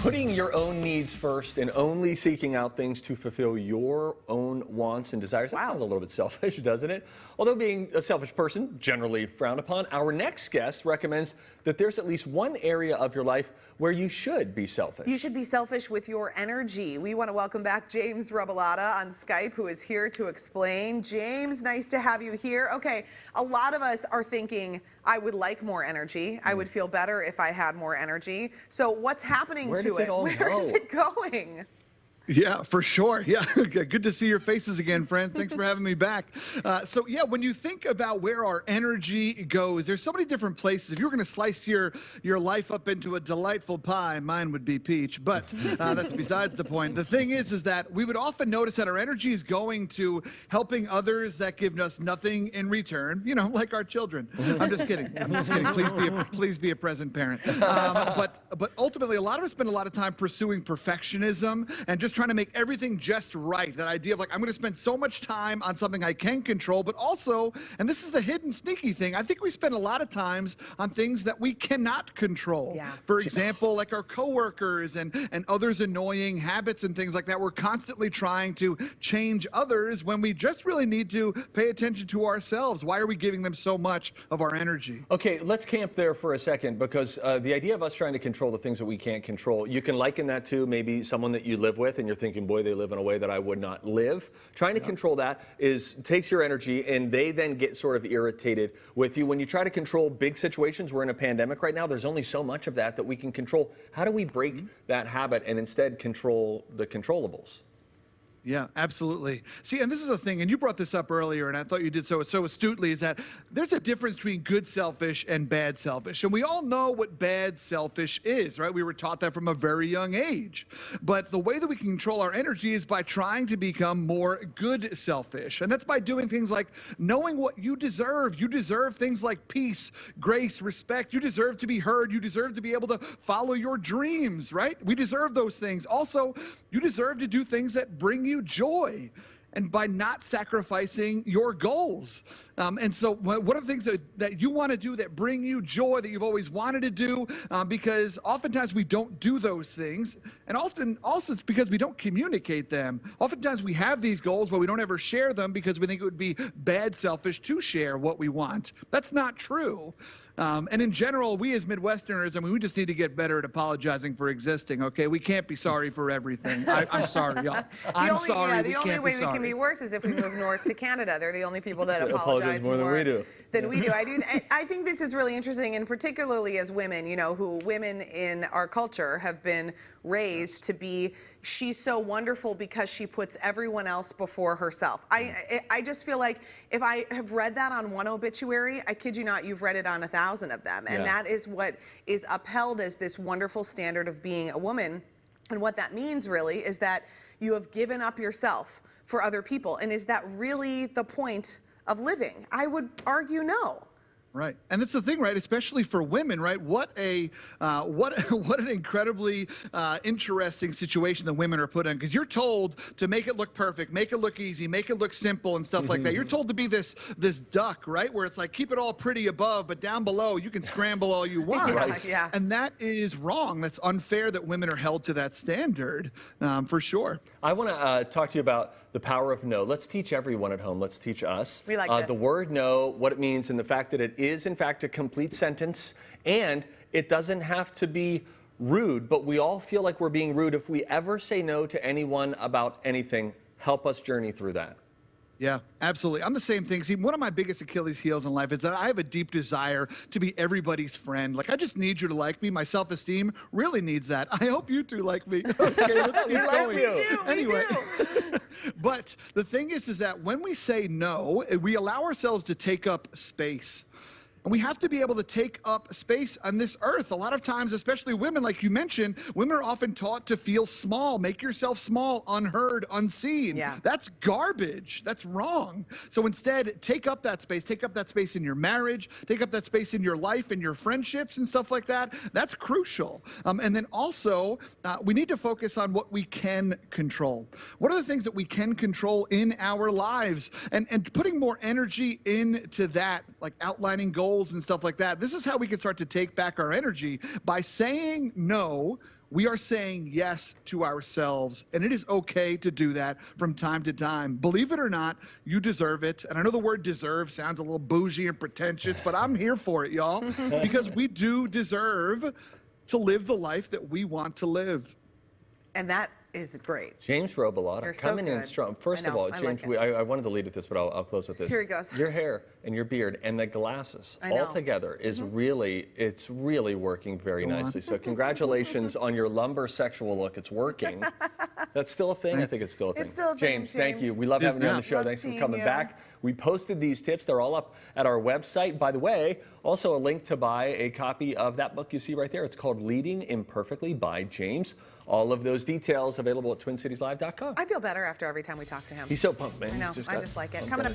Putting your own needs first and only seeking out things to fulfill your own wants and desires. That sounds a little bit selfish, doesn't it? Although being a selfish person generally frowned upon, our next guest recommends that there's at least one area of your life where you should be selfish. You should be selfish with your energy. We want to welcome back James Robilotta on Skype, who is here to explain. James, nice to have you here. Okay, a lot of us are thinking, I would like more energy. I would feel better if I had more energy. So what's happening to it? Where is it going? Yeah, for sure. Yeah, good to see your faces again, friends. Thanks for having me back. So yeah, when you think about where our energy goes, there's so many different places. If you were going to slice your life up into a delightful pie, mine would be peach, but that's besides the point. The thing is that we would often notice that our energy is going to helping others that give us nothing in return, you know, like our children. I'm just kidding. I'm just kidding. Please be a present parent. But ultimately, a lot of us spend a lot of time pursuing perfectionism and just trying to make everything just right. That idea of like, I'm going to spend so much time on something I can control, but also, and this is the hidden sneaky thing, I think we spend a lot of times on things that we cannot control. Yeah. For example, like our coworkers and others' annoying habits and things like that. We're constantly trying to change others when we just really need to pay attention to ourselves. Why are we giving them so much of our energy? Okay, let's camp there for a second, because the idea of us trying to control the things that we can't control, you can liken that to maybe someone that you live with and you're thinking, boy, they live in a way that I would not live. Trying to control that takes your energy, and they then get sort of irritated with you. When you try to control big situations, we're in a pandemic right now, there's only so much of that we can control. How do we break that habit and instead control the controllables? Yeah, absolutely. See, and this is a thing, and you brought this up earlier, and I thought you did so astutely, is that there's a difference between good selfish and bad selfish. And we all know what bad selfish is, right? We were taught that from a very young age. But the way that we can control our energy is by trying to become more good selfish. And that's by doing things like knowing what you deserve. You deserve things like peace, grace, respect. You deserve to be heard. You deserve to be able to follow your dreams, right? We deserve those things. Also, you deserve to do things that bring you joy, and by not sacrificing your goals. And so what are the things that you want to do that bring you joy, that you've always wanted to do? Because oftentimes we don't do those things. And often also it's because we don't communicate them. Oftentimes we have these goals, but we don't ever share them because we think it would be bad selfish to share what we want. That's not true. And in general, we as Midwesterners, I mean, we just need to get better at apologizing for existing, okay? We can't be sorry for everything. I'm sorry, y'all. I'm sorry. The only way we can be worse is if we move north to Canada. They're the only people that apologize more than we do. I think this is really interesting, and particularly as women, you know, who women in our culture have been raised to be, she's so wonderful because she puts everyone else before herself. I just feel like if I have read that on one obituary, I kid you not, you've read it on 1,000 of them. And that is what is upheld as this wonderful standard of being a woman. And what that means really is that you have given up yourself for other people. And is that really the point of living? I would argue no. Right, and that's the thing, right? Especially for women, right? What an incredibly interesting situation that women are put in, because you're told to make it look perfect, make it look easy, make it look simple, and stuff like that. You're told to be this duck, right? Where it's like keep it all pretty above, but down below you can scramble all you want. Yeah. And that is wrong. That's unfair that women are held to that standard, for sure. I want to talk to you about the power of no. Let's teach everyone at home. Let's teach us. We like this. The word no, what it means, and the fact that it is, in fact, a complete sentence, and it doesn't have to be rude, but we all feel like we're being rude if we ever say no to anyone about anything. Help us journey through that. Yeah, absolutely. I'm the same thing. See, one of my biggest Achilles heels in life is that I have a deep desire to be everybody's friend. Like, I just need you to like me. My self-esteem really needs that. I hope you two like me. Okay, let's keep going. Anyway. But the thing is that when we say no, we allow ourselves to take up space. And we have to be able to take up space on this earth. A lot of times, especially women, like you mentioned, women are often taught to feel small. Make yourself small, unheard, unseen. Yeah. That's garbage. That's wrong. So instead, take up that space. Take up that space in your marriage. Take up that space in your life, in your friendships and stuff like that. That's crucial. And then also, we need to focus on what we can control. What are the things that we can control in our lives? And putting more energy into that, like outlining goals and stuff like that. This is how we can start to take back our energy by saying no we are saying yes to ourselves, and it is okay to do that from time to time. Believe it or not, you deserve it. And I know the word deserve sounds a little bougie and pretentious, but I'm here for it, y'all, because we do deserve to live the life that we want to live. And that is great. James Robilotta You're so coming in good. strong. First I of know, all, I James, like I wanted to lead with this, but I'll close with this. Here he goes. Your hair and your beard and the glasses I know. all together is really, it's really working very nicely. So congratulations on your lumber sexual look. It's working. That's still a thing? I think it's still a thing. It's still a thing, James, thank you. James. We love having you on the show. Love Thanks for seeing coming you. back. We posted these tips. They're all up at our website. By the way, also a link to buy a copy of that book you see right there. It's called Leading Imperfectly by James. All of those details available at TwinCitiesLive.com. I feel better after every time we talk to him. He's so pumped, man. I know. He's just I got just like it. pumped Coming up. up.